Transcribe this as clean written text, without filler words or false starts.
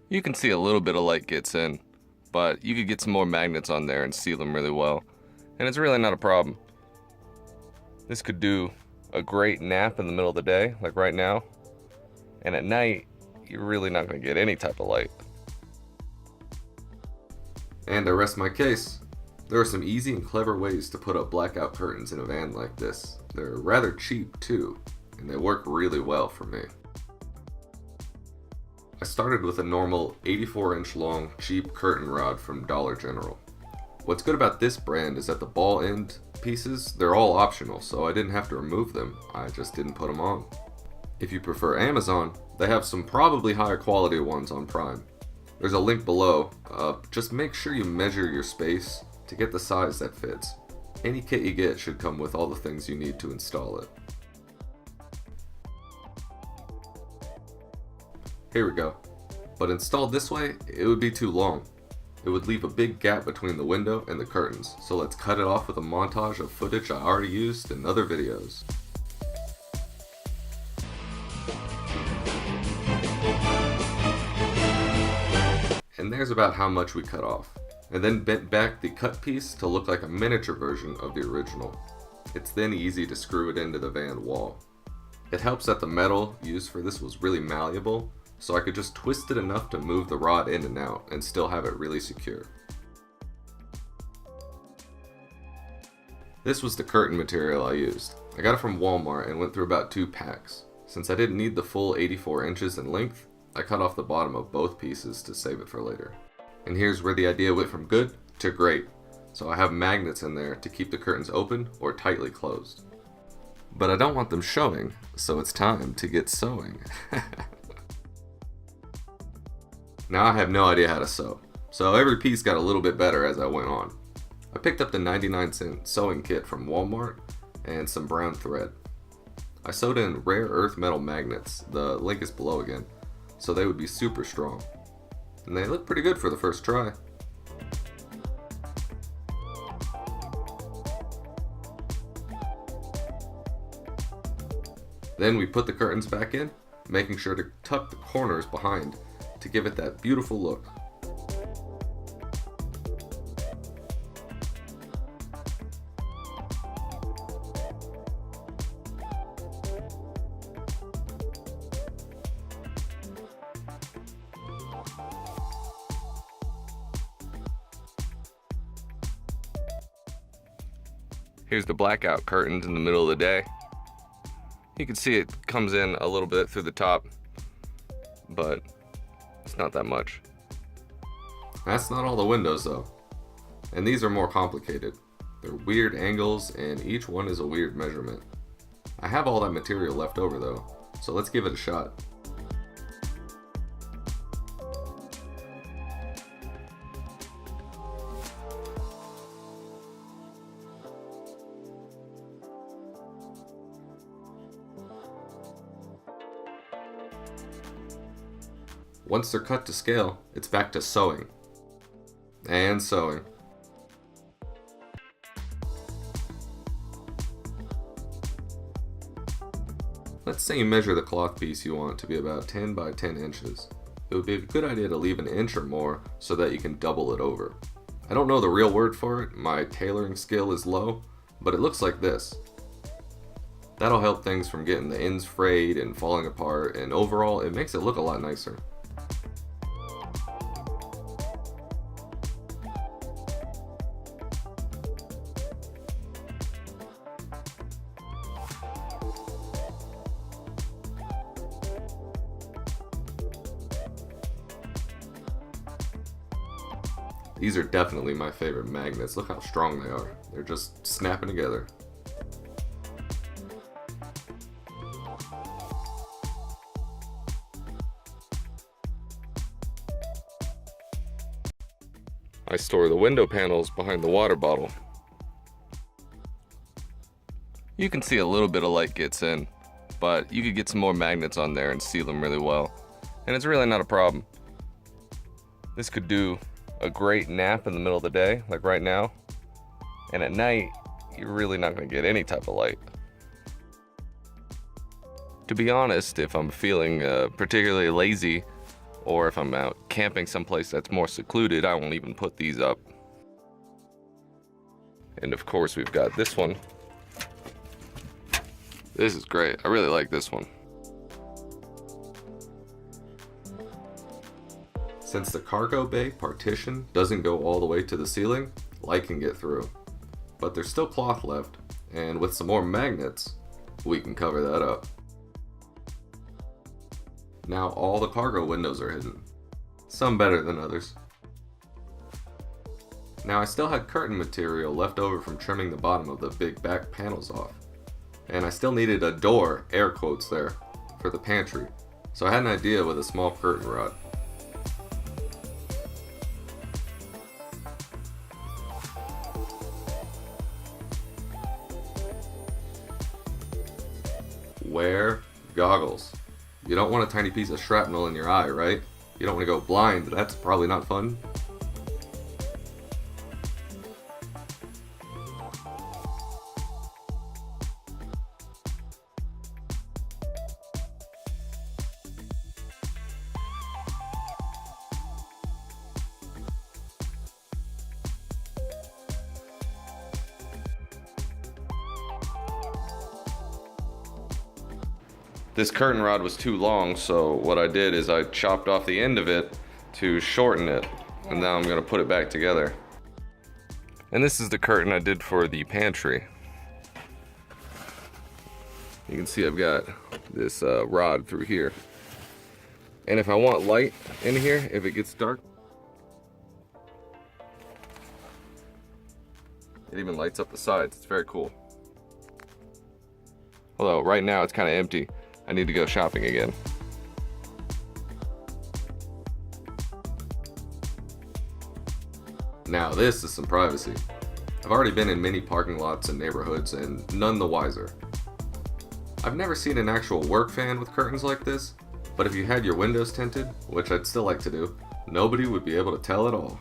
You can see a little bit of light gets in, but you could get some more magnets on there and seal them really well, and it's really not a problem. This could do a great nap in the middle of the day, like right now, and at night, you're really not going to get any type of light. And I rest my case. There are some easy and clever ways to put up blackout curtains in a van like this. They're rather cheap too, and they work really well for me. I started with a normal 84-inch long cheap curtain rod from Dollar General. What's good about this brand is that the ball end pieces, they're all optional, so I didn't have to remove them, I just didn't put them on. If you prefer Amazon, they have some probably higher quality ones on Prime. There's a link below. Just make sure you measure your space to get the size that fits. Any kit you get should come with all the things you need to install it. Here we go. But installed this way, it would be too long. It would leave a big gap between the window and the curtains, so let's cut it off with a montage of footage I already used in other videos. And there's about how much we cut off, and then bent back the cut piece to look like a miniature version of the original. It's then easy to screw it into the van wall. It helps that the metal used for this was really malleable, so I could just twist it enough to move the rod in and out and still have it really secure. This was the curtain material I used. I got it from Walmart and went through about 2 packs. Since I didn't need the full 84 inches in length, I cut off the bottom of both pieces to save it for later. And here's where the idea went from good to great. So I have magnets in there to keep the curtains open or tightly closed. But I don't want them showing, so it's time to get sewing. Now I have no idea how to sew, so every piece got a little bit better as I went on. I picked up the 99-cent sewing kit from Walmart and some brown thread. I sewed in rare earth metal magnets, the link is below again, so they would be super strong. And they look pretty good for the first try. Then we put the curtains back in, making sure to tuck the corners behind to give it that beautiful look. Here's the blackout curtains in the middle of the day. You can see it comes in a little bit through the top, but it's not that much. That's not all the windows though. And these are more complicated. They're weird angles and each one is a weird measurement. I have all that material left over though, so let's give it a shot. Once they're cut to scale, it's back to sewing. And sewing. Let's say you measure the cloth piece you want to be about 10 by 10 inches. It would be a good idea to leave an inch or more so that you can double it over. I don't know the real word for it, my tailoring skill is low, but it looks like this. That'll help things from getting the ends frayed and falling apart, and overall it makes it look a lot nicer. These are definitely my favorite magnets. Look how strong they are. They're just snapping together. I store the window panels behind the water bottle. You can see a little bit of light gets in, but you could get some more magnets on there and seal them really well, and it's really not a problem. This could do a great nap in the middle of the day, like right now, and at night, you're really not going to get any type of light. To be honest, if I'm feeling particularly lazy Or if I'm out camping someplace that's more secluded, I won't even put these up. And of course, we've got this one. This is great. I really like this one. Since the cargo bay partition doesn't go all the way to the ceiling, light can get through. But there's still cloth left, and with some more magnets, we can cover that up. Now all the cargo windows are hidden. Some better than others. Now I still had curtain material left over from trimming the bottom of the big back panels off. And I still needed a door, air quotes there, for the pantry. So I had an idea with a small curtain rod. Wear goggles. You don't want a tiny piece of shrapnel in your eye, right? You don't want to go blind, that's probably not fun. This curtain rod was too long, so what I did is I chopped off the end of it to shorten it, and now I'm gonna put it back together. And this is the curtain I did for the pantry. You can see I've got this rod through here. And if I want light in here, if it gets dark, it even lights up the sides. It's very cool. Although right now it's kind of empty. I need to go shopping again. Now this is some privacy. I've already been in many parking lots and neighborhoods and none the wiser. I've never seen an actual work fan with curtains like this, but if you had your windows tinted, which I'd still like to do, nobody would be able to tell at all.